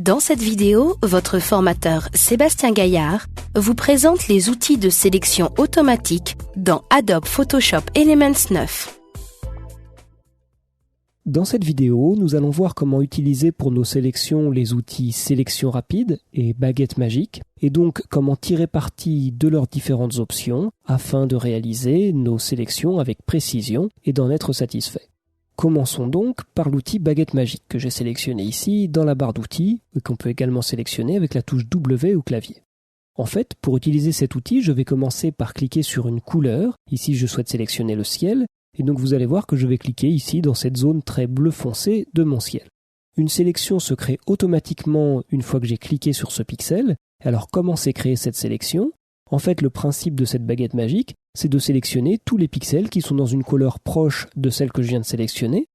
Dans cette vidéo, votre formateur Sébastien Gaillard vous présente les outils de sélection automatique dans Adobe Photoshop Elements 9. Dans cette vidéo, nous allons voir comment utiliser pour nos sélections les outils sélection rapide et baguette magique, et donc comment tirer parti de leurs différentes options afin de réaliser nos sélections avec précision et d'en être satisfait. Commençons donc par l'outil baguette magique que j'ai sélectionné ici dans la barre d'outils et qu'on peut également sélectionner avec la touche W au clavier. En fait, pour utiliser cet outil, je vais commencer par cliquer sur une couleur. Ici, je souhaite sélectionner le ciel. Et donc, vous allez voir que je vais cliquer ici dans cette zone très bleu foncé de mon ciel. Une sélection se crée automatiquement une fois que j'ai cliqué sur ce pixel. Alors, comment s'est créée cette sélection ? En fait, le principe de cette baguette magique, c'est de sélectionner tous les pixels qui sont dans une couleur proche de celle que je viens de sélectionner.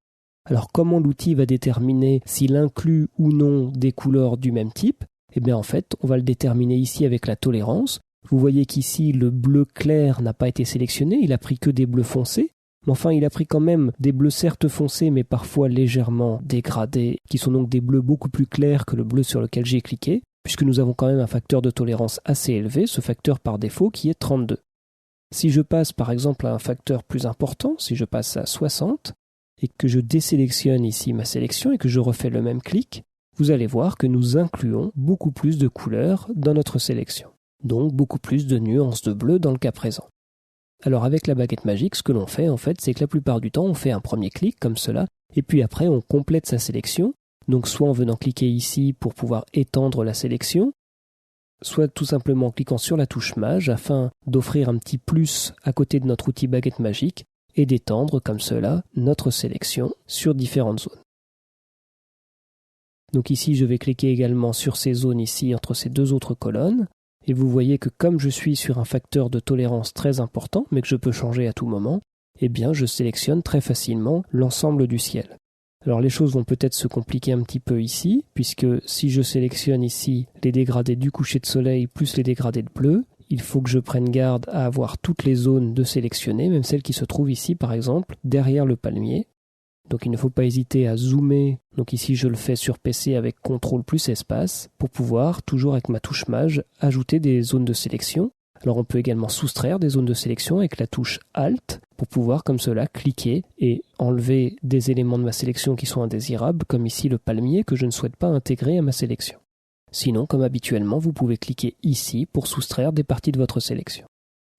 Alors, comment l'outil va déterminer s'il inclut ou non des couleurs du même type ? Eh bien, en fait, on va le déterminer ici avec la tolérance. Vous voyez qu'ici, le bleu clair n'a pas été sélectionné, il a pris que des bleus foncés. Mais enfin, il a pris quand même des bleus certes foncés, mais parfois légèrement dégradés, qui sont donc des bleus beaucoup plus clairs que le bleu sur lequel j'ai cliqué, puisque nous avons quand même un facteur de tolérance assez élevé, ce facteur par défaut qui est 32. Si je passe par exemple à un facteur plus important, si je passe à 60, et que je désélectionne ici ma sélection et que je refais le même clic, vous allez voir que nous incluons beaucoup plus de couleurs dans notre sélection. Donc beaucoup plus de nuances de bleu dans le cas présent. Alors avec la baguette magique, ce que l'on fait en fait, c'est que la plupart du temps, on fait un premier clic comme cela, et puis après on complète sa sélection, donc soit en venant cliquer ici pour pouvoir étendre la sélection, soit tout simplement en cliquant sur la touche Maj afin d'offrir un petit plus à côté de notre outil baguette magique et d'étendre comme cela notre sélection sur différentes zones. Donc ici, je vais cliquer également sur ces zones ici entre ces deux autres colonnes. Et vous voyez que comme je suis sur un facteur de tolérance très important, mais que je peux changer à tout moment, eh bien je sélectionne très facilement l'ensemble du ciel. Alors les choses vont peut-être se compliquer un petit peu ici, puisque si je sélectionne ici les dégradés du coucher de soleil plus les dégradés de bleu, il faut que je prenne garde à avoir toutes les zones de sélectionner, même celles qui se trouvent ici par exemple derrière le palmier. Donc il ne faut pas hésiter à zoomer, donc ici je le fais sur PC avec CTRL plus espace, pour pouvoir, toujours avec ma touche Maj, ajouter des zones de sélection. Alors on peut également soustraire des zones de sélection avec la touche Alt, pour pouvoir comme cela cliquer et enlever des éléments de ma sélection qui sont indésirables, comme ici le palmier que je ne souhaite pas intégrer à ma sélection. Sinon, comme habituellement, vous pouvez cliquer ici pour soustraire des parties de votre sélection.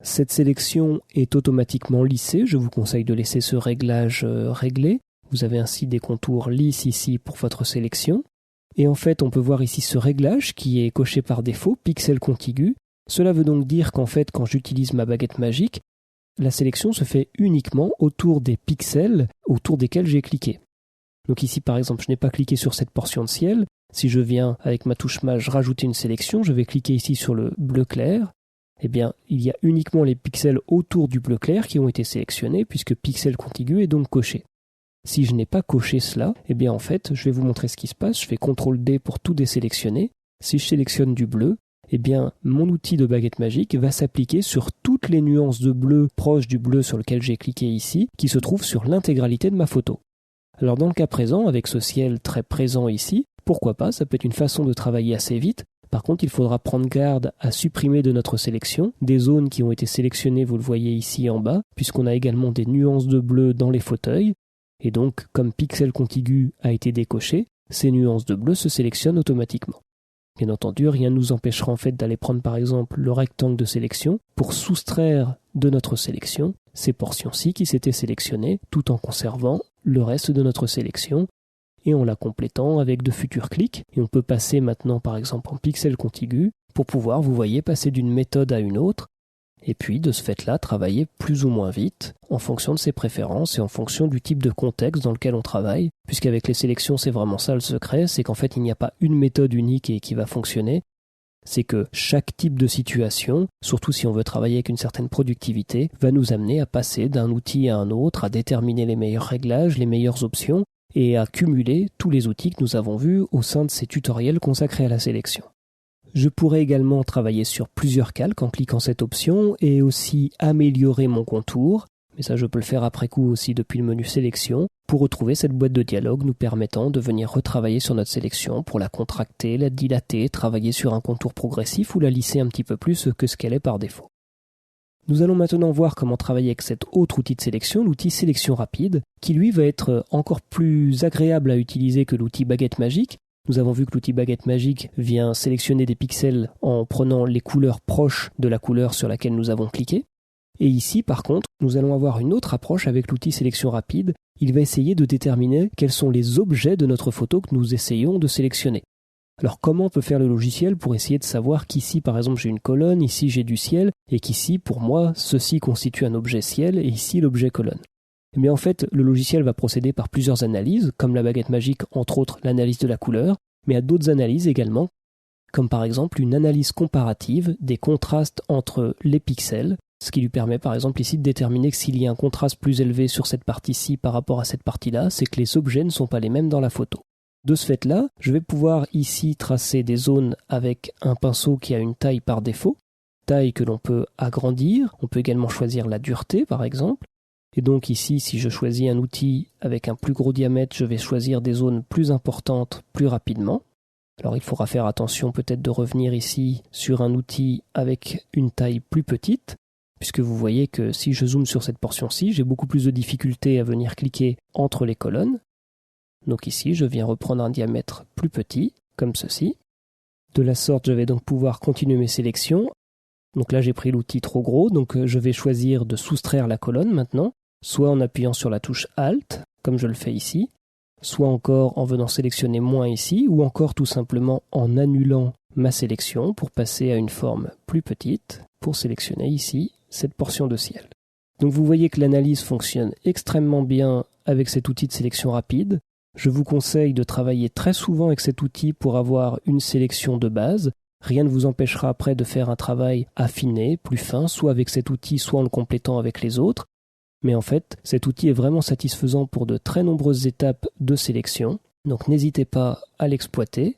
Cette sélection est automatiquement lissée, je vous conseille de laisser ce réglage réglé. Vous avez ainsi des contours lisses ici pour votre sélection. Et en fait, on peut voir ici ce réglage qui est coché par défaut, pixel contigu. Cela veut donc dire qu'en fait, quand j'utilise ma baguette magique, la sélection se fait uniquement autour des pixels autour desquels j'ai cliqué. Donc ici, par exemple, je n'ai pas cliqué sur cette portion de ciel. Si je viens, avec ma touche Maj, rajouter une sélection, je vais cliquer ici sur le bleu clair. Eh bien, il y a uniquement les pixels autour du bleu clair qui ont été sélectionnés, puisque pixel contigu est donc coché. Si je n'ai pas coché cela, eh bien en fait, je vais vous montrer ce qui se passe. Je fais CTRL-D pour tout désélectionner. Si je sélectionne du bleu, eh bien mon outil de baguette magique va s'appliquer sur toutes les nuances de bleu proches du bleu sur lequel j'ai cliqué ici, qui se trouvent sur l'intégralité de ma photo. Alors dans le cas présent, avec ce ciel très présent ici, pourquoi pas, ça peut être une façon de travailler assez vite. Par contre, il faudra prendre garde à supprimer de notre sélection des zones qui ont été sélectionnées, vous le voyez ici en bas, puisqu'on a également des nuances de bleu dans les fauteuils. Et donc, comme pixel contigu a été décoché, ces nuances de bleu se sélectionnent automatiquement. Bien entendu, rien ne nous empêchera en fait d'aller prendre par exemple le rectangle de sélection pour soustraire de notre sélection ces portions-ci qui s'étaient sélectionnées tout en conservant le reste de notre sélection et en la complétant avec de futurs clics. Et on peut passer maintenant par exemple en pixel contigu pour pouvoir, vous voyez, passer d'une méthode à une autre. Et puis, de ce fait-là, travailler plus ou moins vite en fonction de ses préférences et en fonction du type de contexte dans lequel on travaille. Puisqu'avec les sélections, c'est vraiment ça le secret, c'est qu'en fait, il n'y a pas une méthode unique et qui va fonctionner. C'est que chaque type de situation, surtout si on veut travailler avec une certaine productivité, va nous amener à passer d'un outil à un autre, à déterminer les meilleurs réglages, les meilleures options et à cumuler tous les outils que nous avons vus au sein de ces tutoriels consacrés à la sélection. Je pourrais également travailler sur plusieurs calques en cliquant cette option et aussi améliorer mon contour Mais ça, je peux le faire après coup aussi depuis le menu sélection pour retrouver cette boîte de dialogue nous permettant de venir retravailler sur notre sélection pour la contracter, la dilater, travailler sur un contour progressif ou la lisser un petit peu plus que ce qu'elle est par défaut. Nous allons maintenant voir comment travailler avec cet autre outil de sélection, l'outil sélection rapide, qui lui va être encore plus agréable à utiliser que l'outil baguette magique. Nous avons vu que l'outil baguette magique vient sélectionner des pixels en prenant les couleurs proches de la couleur sur laquelle nous avons cliqué. Et ici, par contre, nous allons avoir une autre approche avec l'outil sélection rapide. Il va essayer de déterminer quels sont les objets de notre photo que nous essayons de sélectionner. Alors comment peut faire le logiciel pour essayer de savoir qu'ici, par exemple, j'ai une colonne, ici j'ai du ciel, et qu'ici, pour moi, ceci constitue un objet ciel, et ici l'objet colonne. Eh bien en fait, le logiciel va procéder par plusieurs analyses, comme la baguette magique, entre autres l'analyse de la couleur, mais à d'autres analyses également, comme par exemple une analyse comparative des contrastes entre les pixels, ce qui lui permet par exemple ici de déterminer que s'il y a un contraste plus élevé sur cette partie-ci par rapport à cette partie-là, c'est que les objets ne sont pas les mêmes dans la photo. De ce fait-là, je vais pouvoir ici tracer des zones avec un pinceau qui a une taille par défaut, taille que l'on peut agrandir, on peut également choisir la dureté par exemple, et donc ici si je choisis un outil avec un plus gros diamètre, je vais choisir des zones plus importantes plus rapidement. Alors il faudra faire attention peut-être de revenir ici sur un outil avec une taille plus petite, puisque vous voyez que si je zoome sur cette portion-ci, j'ai beaucoup plus de difficultés à venir cliquer entre les colonnes. Donc ici, je viens reprendre un diamètre plus petit, comme ceci. De la sorte, je vais donc pouvoir continuer mes sélections. Donc là, j'ai pris l'outil trop gros, donc je vais choisir de soustraire la colonne maintenant, soit en appuyant sur la touche Alt, comme je le fais ici, soit encore en venant sélectionner moins ici, ou encore tout simplement en annulant ma sélection pour passer à une forme plus petite, pour sélectionner ici cette portion de ciel. Donc vous voyez que l'analyse fonctionne extrêmement bien avec cet outil de sélection rapide. Je vous conseille de travailler très souvent avec cet outil pour avoir une sélection de base. Rien ne vous empêchera après de faire un travail affiné, plus fin, soit avec cet outil, soit en le complétant avec les autres. Mais en fait, cet outil est vraiment satisfaisant pour de très nombreuses étapes de sélection. Donc n'hésitez pas à l'exploiter.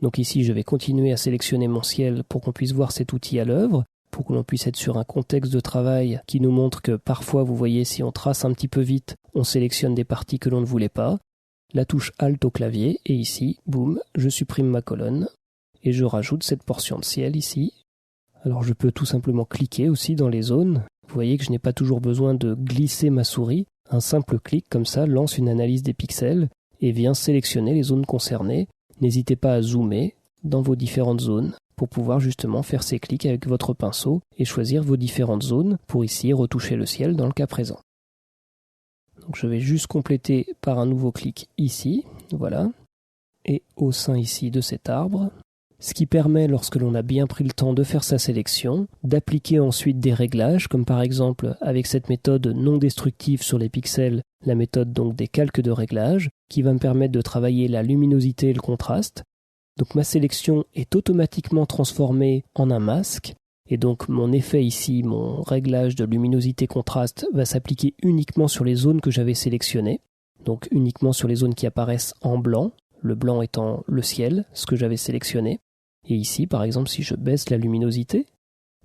Donc ici, je vais continuer à sélectionner mon ciel pour qu'on puisse voir cet outil à l'œuvre, pour que l'on puisse être sur un contexte de travail qui nous montre que parfois, vous voyez, si on trace un petit peu vite, on sélectionne des parties que l'on ne voulait pas. La touche Alt au clavier, et ici, boum, je supprime ma colonne, et je rajoute cette portion de ciel ici. Alors je peux tout simplement cliquer aussi dans les zones. Vous voyez que je n'ai pas toujours besoin de glisser ma souris. Un simple clic comme ça lance une analyse des pixels et vient sélectionner les zones concernées. N'hésitez pas à zoomer dans vos différentes zones pour pouvoir justement faire ces clics avec votre pinceau et choisir vos différentes zones pour ici retoucher le ciel dans le cas présent. Donc je vais juste compléter par un nouveau clic ici, voilà, et au sein ici de cet arbre, ce qui permet, lorsque l'on a bien pris le temps de faire sa sélection, d'appliquer ensuite des réglages, comme par exemple avec cette méthode non destructive sur les pixels, la méthode donc des calques de réglage, qui va me permettre de travailler la luminosité et le contraste. Donc ma sélection est automatiquement transformée en un masque, et donc mon effet ici, mon réglage de luminosité-contraste, va s'appliquer uniquement sur les zones que j'avais sélectionnées, donc uniquement sur les zones qui apparaissent en blanc, le blanc étant le ciel, ce que j'avais sélectionné. Et ici, par exemple, si je baisse la luminosité,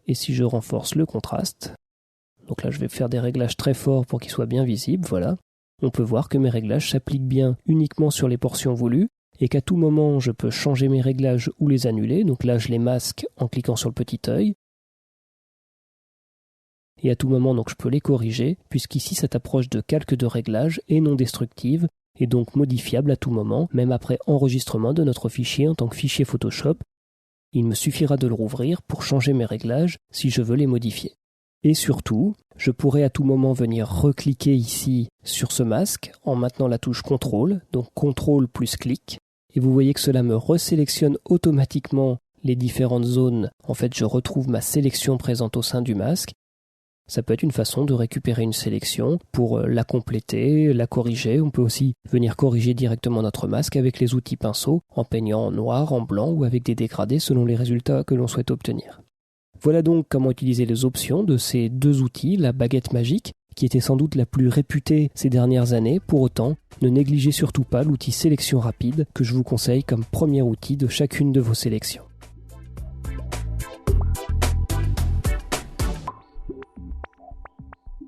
et si je renforce le contraste, donc là je vais faire des réglages très forts pour qu'ils soient bien visibles, voilà, on peut voir que mes réglages s'appliquent bien uniquement sur les portions voulues, et qu'à tout moment je peux changer mes réglages ou les annuler, donc là je les masque en cliquant sur le petit œil, et à tout moment donc je peux les corriger, puisqu'ici cette approche de calque de réglage est non destructive, et donc modifiable à tout moment, même après enregistrement de notre fichier en tant que fichier Photoshop. Il me suffira de le rouvrir pour changer mes réglages si je veux les modifier. Et surtout, je pourrai à tout moment venir recliquer ici sur ce masque en maintenant la touche CTRL, donc CTRL plus clic, et vous voyez que cela me resélectionne automatiquement les différentes zones. En fait, je retrouve ma sélection présente au sein du masque. Ça peut être une façon de récupérer une sélection pour la compléter, la corriger. On peut aussi venir corriger directement notre masque avec les outils pinceau, en peignant en noir, en blanc ou avec des dégradés selon les résultats que l'on souhaite obtenir. Voilà donc comment utiliser les options de ces deux outils, la baguette magique, qui était sans doute la plus réputée ces dernières années. Pour autant, ne négligez surtout pas l'outil sélection rapide que je vous conseille comme premier outil de chacune de vos sélections.